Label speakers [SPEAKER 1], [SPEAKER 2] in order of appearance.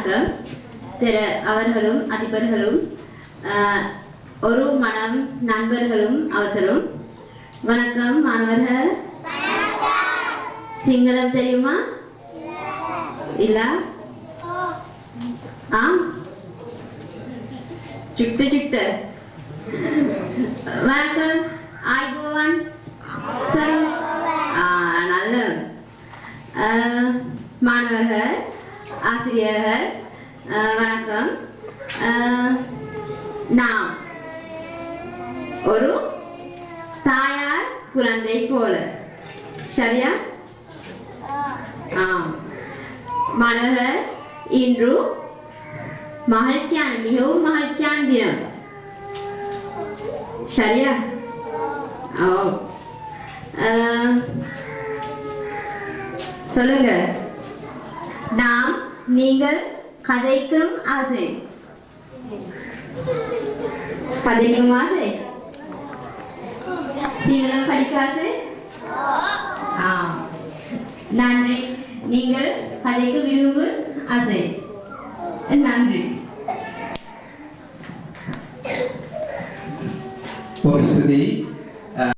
[SPEAKER 1] வணக்கம். திரு அவர்களும் அதிபர்களும் ஒரு மனம் நண்பர்களும் அவசரம். வணக்கம் மாணவர்கள். சிங்களம் தெரியுமா? இல்ல? சுட்டு வணக்கம். ஆய்போவான் சரி. நல்ல மாணவர்கள் ஆசிரியர்கள் வணக்கம். நாம் ஒரு தாயார் குழந்தை போல சரியா? மாணவர்கள் இன்று மகிழ்ச்சியான மிகவும் மகிழ்ச்சியான தினம் சரியா? சொல்லுங்க. நாம் நீங்கள் கதைக்கும் ஆசை. கதைக்கும் ஆசை. நீங்களும் படிக்க ஆசை. நன்றி. நீங்கள் கதைக்கு விரும்பும் ஆசை. நன்றி.
[SPEAKER 2] ஒரு ஸ்துதி